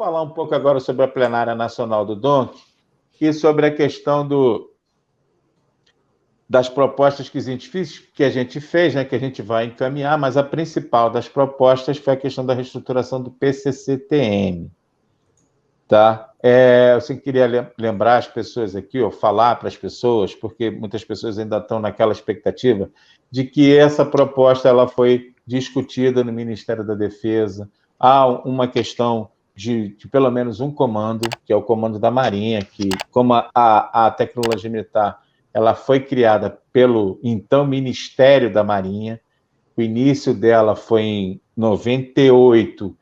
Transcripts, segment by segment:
falar um pouco agora sobre a plenária nacional do DONC e sobre a questão das propostas que a gente fez, né, que a gente vai encaminhar, mas a principal das propostas foi a questão da reestruturação do PCCTM. Tá? Eu queria lembrar as pessoas aqui, ou falar para as pessoas, porque muitas pessoas ainda estão naquela expectativa de que essa proposta ela foi discutida no Ministério da Defesa. Há uma questão de pelo menos um comando, que é o comando da Marinha, que, como a tecnologia militar ela foi criada pelo então Ministério da Marinha, o início dela foi em 98,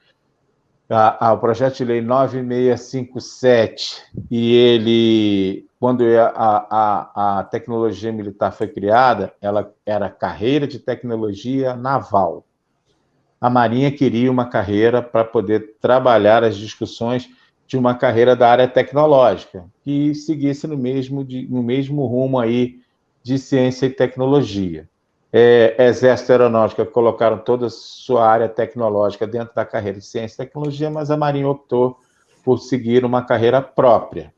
o projeto de lei 9657, e ele, quando a tecnologia militar foi criada, ela era carreira de tecnologia naval. A Marinha queria uma carreira para poder trabalhar as discussões de uma carreira da área tecnológica, que seguisse no mesmo rumo aí de ciência e tecnologia. Exército e Aeronáutica colocaram toda a sua área tecnológica dentro da carreira de ciência e tecnologia, mas a Marinha optou por seguir uma carreira própria.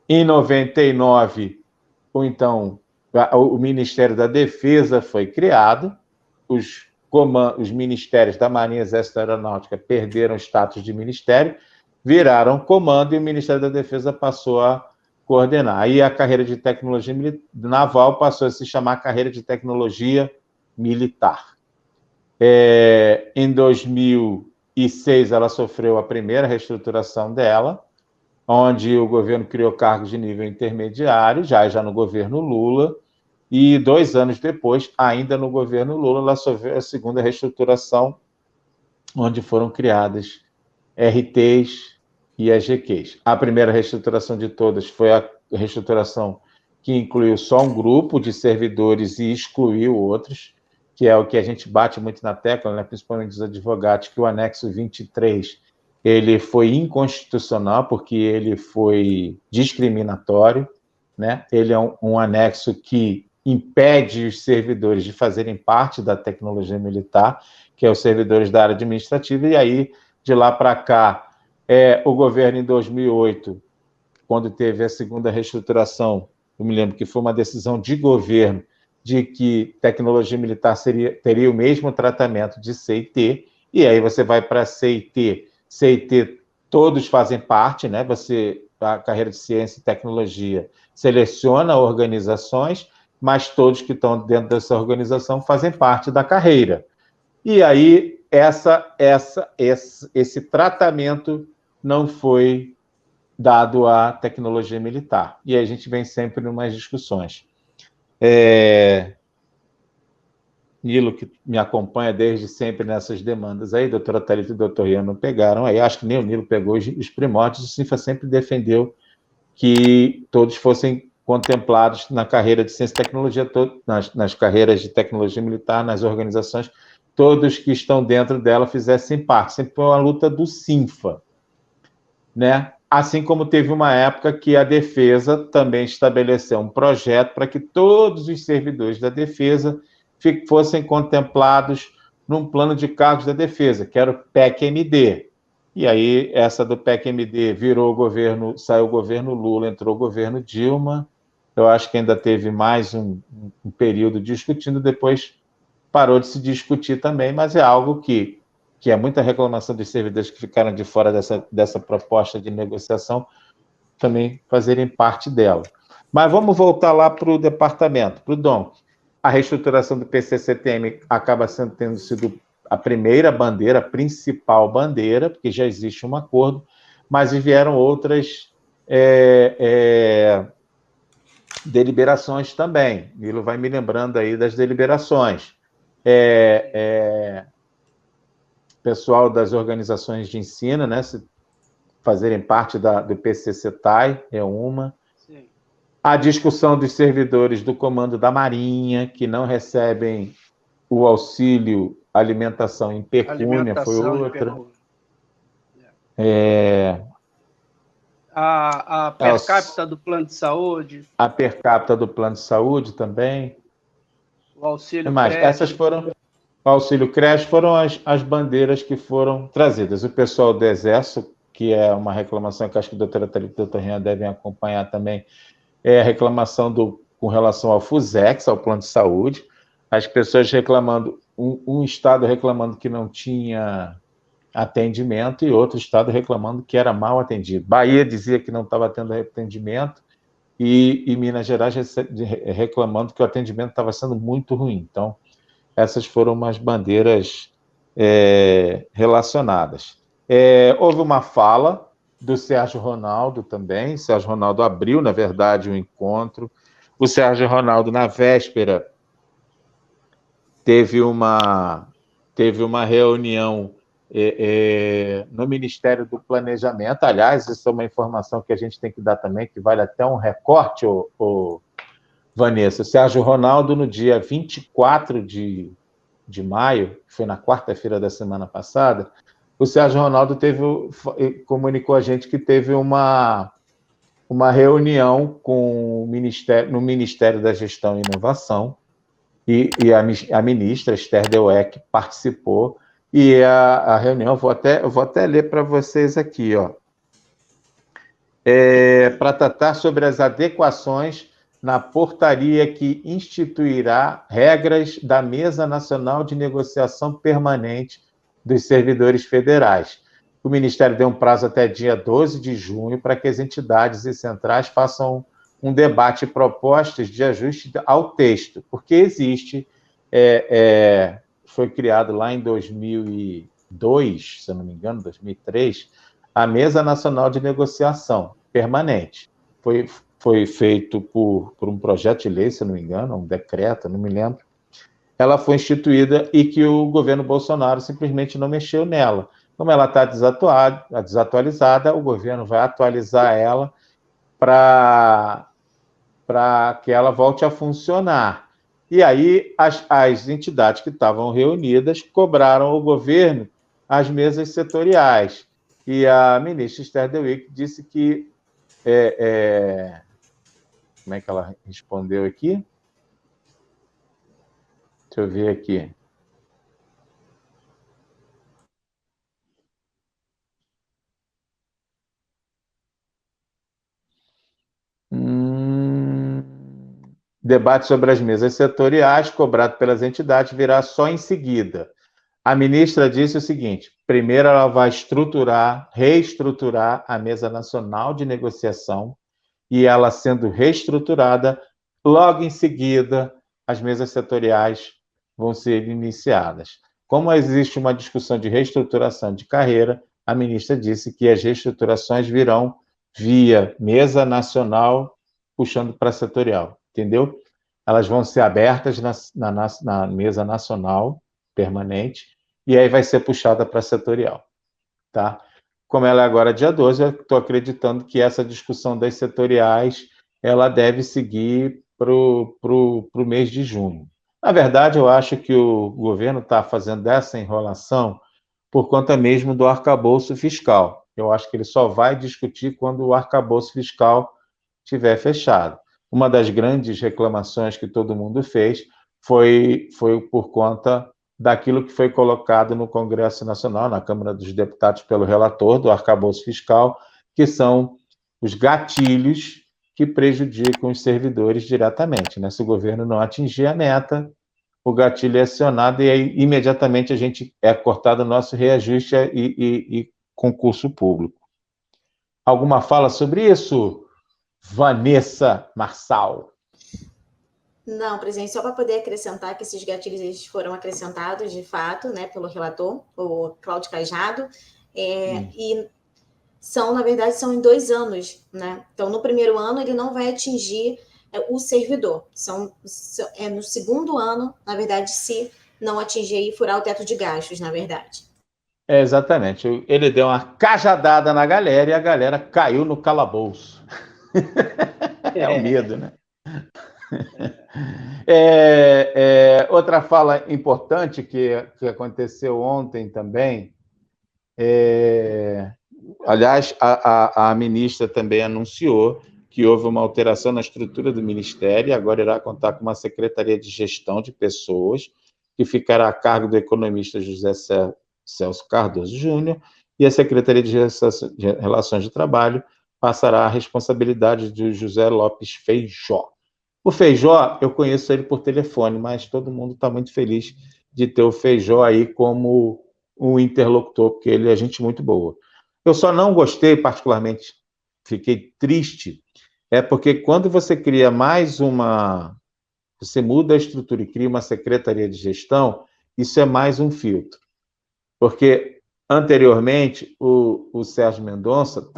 Em 99, o Ministério da Defesa foi criado, os ministérios da Marinha, Exército e Aeronáutica perderam o status de ministério, viraram comando e o Ministério da Defesa passou a coordenar. Aí a carreira de tecnologia naval passou a se chamar carreira de tecnologia militar. Em 2006, ela sofreu a primeira reestruturação dela, onde o governo criou cargos de nível intermediário, já no governo Lula, e 2 anos depois, ainda no governo Lula, ela sofreu a segunda reestruturação, onde foram criadas RTs e EGQs. A primeira reestruturação de todas foi a reestruturação que incluiu só um grupo de servidores e excluiu outros, que é o que a gente bate muito na tecla, né, principalmente os advogados, que o anexo 23 ele foi inconstitucional porque ele foi discriminatório, né? Ele é um anexo que impede os servidores de fazerem parte da tecnologia militar, que é os servidores da área administrativa, e aí, de lá para cá, o governo, em 2008, quando teve a segunda reestruturação, eu me lembro que foi uma decisão de governo de que tecnologia militar teria o mesmo tratamento de CIT, e aí você vai para CIT, todos fazem parte, né? A carreira de ciência e tecnologia seleciona organizações, mas todos que estão dentro dessa organização fazem parte da carreira. E aí, esse tratamento não foi dado à tecnologia militar. E aí a gente vem sempre em umas discussões. Nilo, que me acompanha desde sempre nessas demandas aí, doutora Thalita e doutor Ian não pegaram aí, acho que nem o Nilo pegou os primórdios, o CINFA sempre defendeu que todos fossem contemplados na carreira de ciência e tecnologia, nas carreiras de tecnologia militar, nas organizações, todos que estão dentro dela fizessem parte. Sempre foi uma luta do CINFA, né? Assim como teve uma época que a Defesa também estabeleceu um projeto para que todos os servidores da Defesa fossem contemplados num plano de cargos da Defesa, que era o PEC-MD. E aí, essa do PEC-MD virou o governo, saiu o governo Lula, entrou o governo Dilma. Eu acho que ainda teve mais um período discutindo, depois parou de se discutir também, mas é algo que é muita reclamação dos servidores que ficaram de fora dessa proposta de negociação, também fazerem parte dela. Mas vamos voltar lá para o departamento, para o DONC. A reestruturação do PCCTM acaba tendo sido a primeira bandeira, a principal bandeira, porque já existe um acordo, mas vieram outras deliberações também. Nilo vai me lembrando aí das deliberações. Pessoal das organizações de ensino, né, fazerem parte do PCCTAI, é uma. Sim. A discussão dos servidores do Comando da Marinha, que não recebem o auxílio alimentação em pecúnia, foi outra. A per capita do plano de saúde. A per capita do plano de saúde também. O auxílio creche. Essas foram... O auxílio creche foram as bandeiras que foram trazidas. O pessoal do Exército que é uma reclamação que acho que a doutora Thalita e o doutor Rian devem acompanhar também, é a reclamação com relação ao FUSEX, ao plano de saúde, as pessoas reclamando, um estado reclamando que não tinha atendimento e outro estado reclamando que era mal atendido. Bahia dizia que não estava tendo atendimento e Minas Gerais reclamando que o atendimento estava sendo muito ruim. Então, essas foram umas bandeiras relacionadas. Houve uma fala do Sérgio Ronaldo também. Sérgio Ronaldo abriu, na verdade, o encontro. O Sérgio Ronaldo, na véspera, teve uma reunião no Ministério do Planejamento. Aliás, isso é uma informação que a gente tem que dar também, que vale até um recorte, Vanessa. O Sérgio Ronaldo, no dia 24 de maio, que foi na quarta-feira da semana passada, o Sérgio Ronaldo comunicou a gente que teve uma reunião no Ministério da Gestão e Inovação, e a ministra Esther Deuec participou, e a reunião, eu vou até ler para vocês aqui, para tratar sobre as adequações na portaria que instituirá regras da Mesa Nacional de Negociação Permanente dos Servidores Federais. O Ministério deu um prazo até dia 12 de junho para que as entidades e centrais façam um debate e propostas de ajuste ao texto, porque existe, foi criado lá em 2002, se eu não me engano, 2003, a Mesa Nacional de Negociação Permanente. Foi feito por um projeto de lei, se eu não me engano, um decreto, não me lembro. Ela foi instituída e que o governo Bolsonaro simplesmente não mexeu nela. Como ela está desatualizada, o governo vai atualizar ela para que ela volte a funcionar. E aí as entidades que estavam reunidas cobraram ao governo as mesas setoriais. E a ministra Esther Deuec disse que... como é que ela respondeu aqui? Deixa eu ver aqui. Debate sobre as mesas setoriais, cobrado pelas entidades, virá só em seguida. A ministra disse o seguinte: primeiro ela vai reestruturar a Mesa Nacional de Negociação, e ela sendo reestruturada, logo em seguida, as mesas setoriais vão ser iniciadas. Como existe uma discussão de reestruturação de carreira, a ministra disse que as reestruturações virão via Mesa Nacional, puxando para setorial, entendeu? Elas vão ser abertas na Mesa Nacional Permanente, e aí vai ser puxada para setorial, tá? Como ela é agora dia 12, eu estou acreditando que essa discussão das setoriais ela deve seguir para o mês de junho. Na verdade, eu acho que o governo está fazendo essa enrolação por conta mesmo do arcabouço fiscal. Eu acho que ele só vai discutir quando o arcabouço fiscal estiver fechado. Uma das grandes reclamações que todo mundo fez foi por conta daquilo que foi colocado no Congresso Nacional, na Câmara dos Deputados, pelo relator do arcabouço fiscal, que são os gatilhos que prejudicam os servidores diretamente, né? Se o governo não atingir a meta, o gatilho é acionado e aí imediatamente a gente é cortado o nosso reajuste e concurso público. Alguma fala sobre isso, Vanessa Marçal? Não, presidente, só para poder acrescentar que esses gatilhos eles foram acrescentados, de fato, né, pelo relator, o Cláudio Cajado, e são, na verdade, são em 2 anos, né? Então, no primeiro ano, ele não vai atingir o servidor. No segundo ano, na verdade, se não atingir e furar o teto de gastos, na verdade. Exatamente. Ele deu uma cajadada na galera e a galera caiu no calabouço. É o medo, né? Outra fala importante que aconteceu ontem também, aliás, a ministra também anunciou que houve uma alteração na estrutura do Ministério e agora irá contar com uma Secretaria de Gestão de Pessoas, que ficará a cargo do economista José Celso Cardoso Júnior, e a Secretaria de Relações de Trabalho passará a responsabilidade de José Lopes Feijó. O Feijó, eu conheço ele por telefone, mas todo mundo está muito feliz de ter o Feijó aí como um interlocutor, porque ele é gente muito boa. Eu só não gostei, particularmente, fiquei triste, porque quando você cria você muda a estrutura e cria uma secretaria de gestão, isso é mais um filtro. Porque anteriormente o Sérgio Mendonça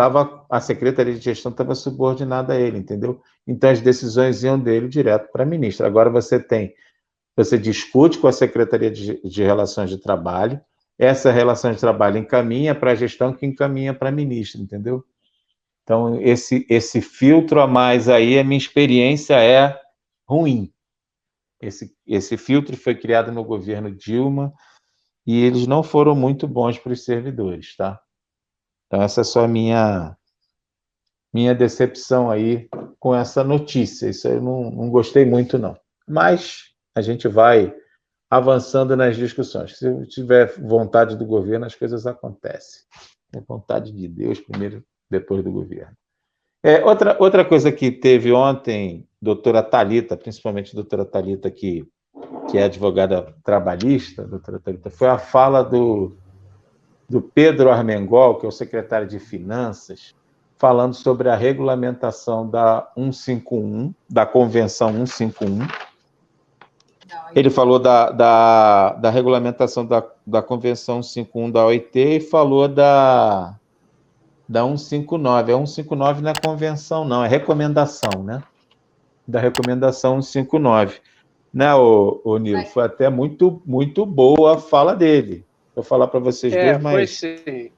a secretaria de gestão estava subordinada a ele, entendeu? Então as decisões iam dele direto para a ministra. Agora você discute com a Secretaria de Relações de Trabalho, essa relação de trabalho encaminha para a gestão que encaminha para a ministra, entendeu? Então, esse filtro a mais aí, a minha experiência é ruim. Esse filtro foi criado no governo Dilma e eles não foram muito bons para os servidores, tá? Então, essa é só a minha decepção aí com essa notícia. Isso eu não gostei muito, não. Mas a gente vai avançando nas discussões. Se tiver vontade do governo, as coisas acontecem. É vontade de Deus primeiro, depois do governo. Outra coisa que teve ontem, doutora Thalita, principalmente doutora Thalita, que é advogada trabalhista, doutora Thalita, foi a fala do Pedro Armengol, que é o secretário de Finanças, falando sobre a regulamentação da 151, da Convenção 151. Ele falou da regulamentação da Convenção 151 da OIT e falou da 159. A 159 não é convenção, não, é recomendação, né? Da recomendação 159. Né, o Nil? Foi até muito, muito boa a fala dele. Vou falar para vocês dois, mas... Foi sim.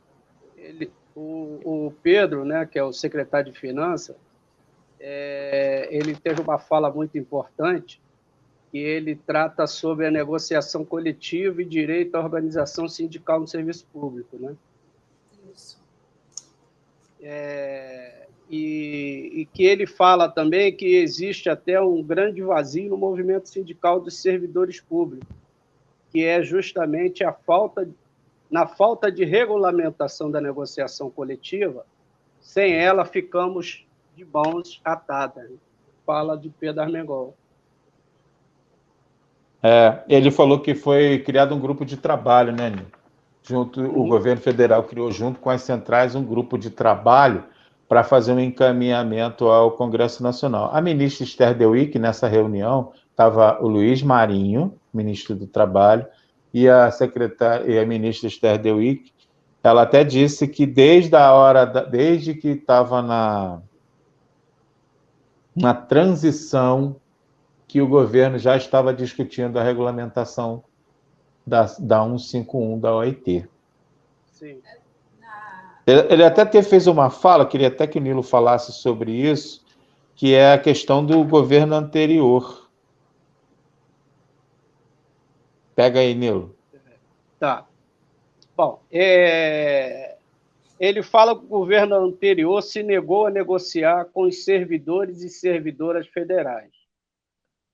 O Pedro, né, que é o secretário de Finanças, ele teve uma fala muito importante, que ele trata sobre a negociação coletiva e direito à organização sindical no serviço público, né? Isso. E que ele fala também que existe até um grande vazio no movimento sindical dos servidores públicos, que é justamente na falta de regulamentação da negociação coletiva. Sem ela, ficamos de mãos atadas. Fala de Pedro Armengol. Ele falou que foi criado um grupo de trabalho, né, Nil? O governo federal criou, junto com as centrais, um grupo de trabalho para fazer um encaminhamento ao Congresso Nacional. A ministra Esther Deuick, nessa reunião, estava o Luiz Marinho, ministro do Trabalho, e a ministra Esther Deuick, ela até disse que desde que estava na transição, que o governo já estava discutindo a regulamentação da 151 da OIT. Sim. Ele até fez uma fala, queria até que o Nilo falasse sobre isso, que é a questão do governo anterior. Pega aí, Nilo. Tá. Bom, ele fala que o governo anterior se negou a negociar com os servidores e servidoras federais.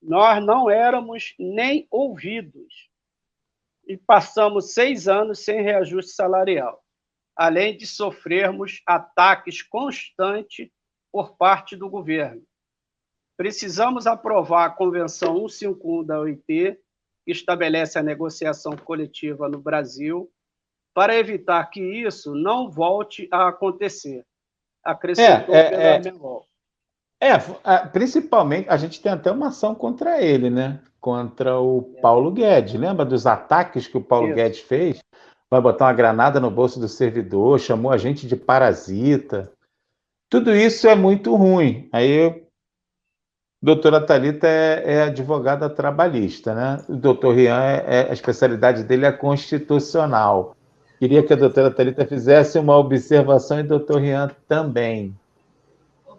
Nós não éramos nem ouvidos e passamos 6 anos sem reajuste salarial, além de sofrermos ataques constantes por parte do governo. Precisamos aprovar a Convenção 151 da OIT, que estabelece a negociação coletiva no Brasil, para evitar que isso não volte a acontecer, acrescentou Pedro Armengol. Principalmente, a gente tem até uma ação contra ele, né? Contra o Paulo Guedes. Lembra dos ataques que o Paulo Guedes fez? Vai botar uma granada no bolso do servidor, chamou a gente de parasita. Tudo isso é muito ruim. Aí, a doutora Thalita é advogada trabalhista, né? O doutor Rian, a especialidade dele é constitucional. Queria que a doutora Thalita fizesse uma observação e o doutor Rian também.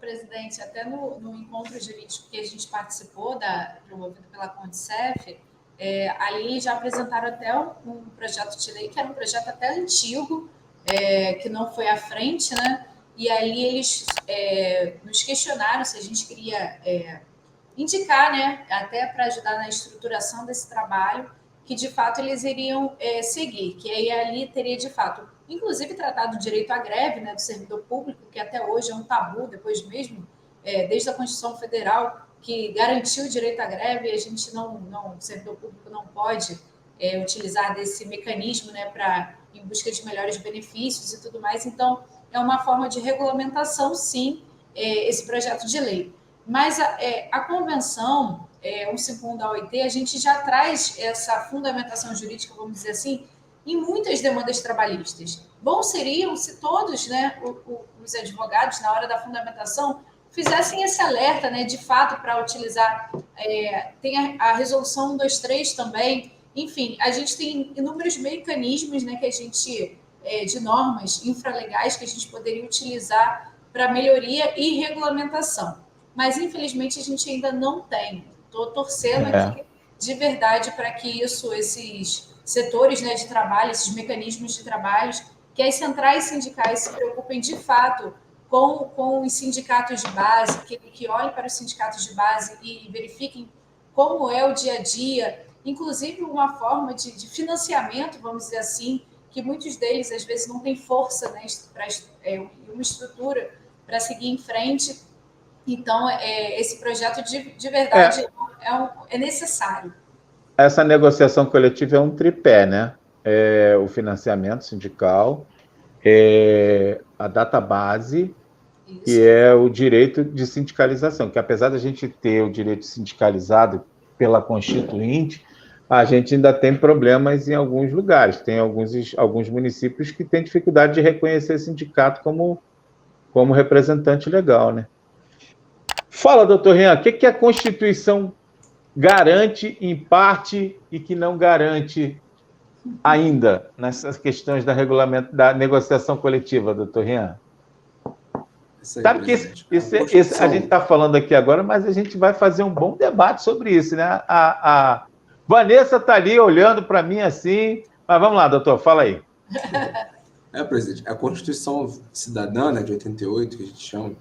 Presidente, até no encontro jurídico que a gente participou, promovido pela Condicef, ali já apresentaram até um projeto de lei, que era um projeto até antigo, que não foi à frente, né? E ali eles nos questionaram se a gente queria indicar, né, até para ajudar na estruturação desse trabalho, que de fato eles iriam seguir, que aí ali teria de fato, inclusive tratado o direito à greve, né, do servidor público, que até hoje é um tabu, depois mesmo, desde a Constituição Federal, que garantiu o direito à greve, a gente o servidor público não pode utilizar desse mecanismo, né, em busca de melhores benefícios e tudo mais. Então, é uma forma de regulamentação, sim, esse projeto de lei. Mas a convenção 151 da OIT, a gente já traz essa fundamentação jurídica, vamos dizer assim, em muitas demandas trabalhistas. Bom seriam se todos, né, os advogados, na hora da fundamentação, fizessem esse alerta, né, de fato, para utilizar. Tem a resolução 123 também. Enfim, a gente tem inúmeros mecanismos, né, que a gente, de normas infralegais que a gente poderia utilizar para melhoria e regulamentação. Mas, infelizmente, a gente ainda não tem. Estou torcendo aqui de verdade para que esses setores, né, de trabalho, esses mecanismos de trabalho, que as centrais sindicais se preocupem de fato com os sindicatos de base, que olhem para os sindicatos de base e verifiquem como é o dia a dia, inclusive uma forma de financiamento, vamos dizer assim, que muitos deles, às vezes, não têm força, né, uma estrutura para seguir em frente. Então, esse projeto, de verdade, é necessário. Essa negociação coletiva é um tripé, né? O financiamento sindical, a database, que é o direito de sindicalização, que apesar da gente ter o direito sindicalizado pela Constituinte, a gente ainda tem problemas em alguns lugares. Tem alguns municípios que têm dificuldade de reconhecer sindicato como representante legal, né? Fala, doutor Rian, o que a Constituição garante em parte e que não garante ainda nessas questões da negociação coletiva, doutor Rian? Sabe que a gente está falando aqui agora, mas a gente vai fazer um bom debate sobre isso, né? A Vanessa está ali olhando para mim assim, mas vamos lá, doutor, fala aí. Presidente, a Constituição Cidadã, né, de 88, que a gente chama,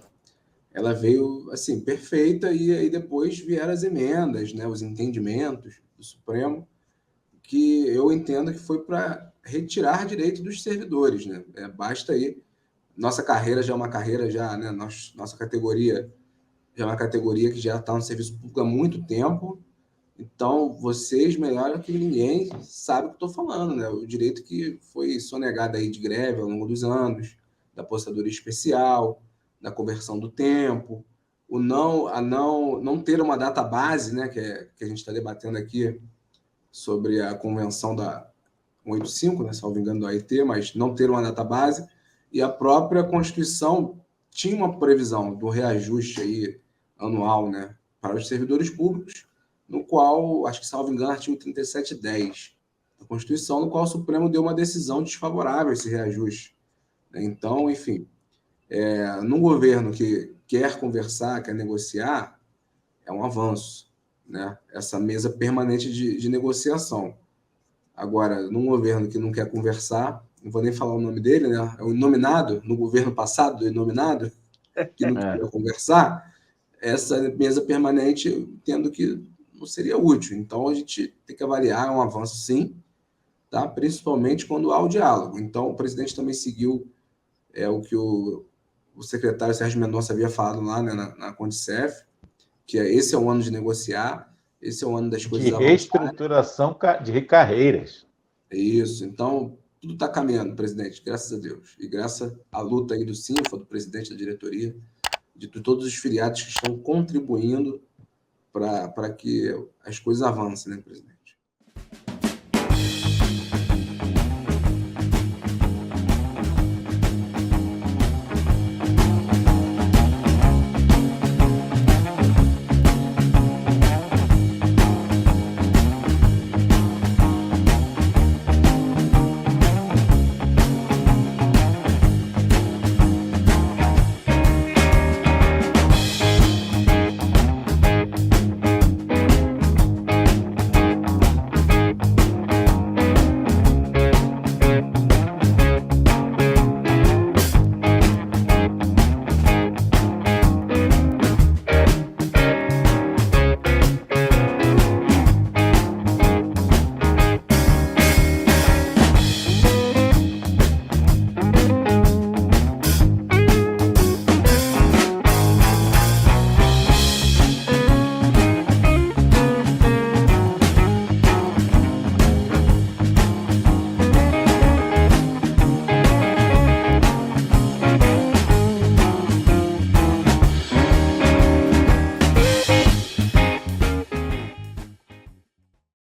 ela veio, assim, perfeita, e aí depois vieram as emendas, né, os entendimentos do Supremo, que eu entendo que foi para retirar direito dos servidores, né? Basta aí. Nossa carreira já é uma carreira, né? Nossa categoria já é uma categoria que já está no serviço público há muito tempo. Então, vocês, melhor que ninguém, sabem o que estou falando, né? O direito que foi sonegado aí de greve ao longo dos anos, da aposentadoria especial, da conversão do tempo, não ter uma data base, né? Que a gente está debatendo aqui sobre a convenção da 185, né? Salvo engano, do AIT, mas não ter uma data base. E a própria Constituição tinha uma previsão do reajuste aí anual, né, para os servidores públicos, no qual, acho que, salvo engano, artigo 3710 da Constituição, no qual o Supremo deu uma decisão desfavorável a esse reajuste. Então, enfim, num governo que quer conversar, quer negociar, é um avanço, né? Essa mesa permanente de negociação. Agora, num governo que não quer conversar, não vou nem falar o nome dele, né? É o inominado, no governo passado, do inominado, que não queria conversar, essa mesa permanente, tendo que não seria útil. Então, a gente tem que avaliar, é um avanço sim, tá? Principalmente quando há o diálogo. Então, o presidente também seguiu o que o secretário Sérgio Mendonça havia falado lá, né, na Condicef, que esse é o ano de negociar, esse é o ano das coisas de reestruturação de carreiras. Isso. Então, tudo está caminhando, presidente, graças a Deus. E graças à luta aí do Sinfa, do presidente da diretoria, de todos os filiados que estão contribuindo para que as coisas avancem, né, presidente?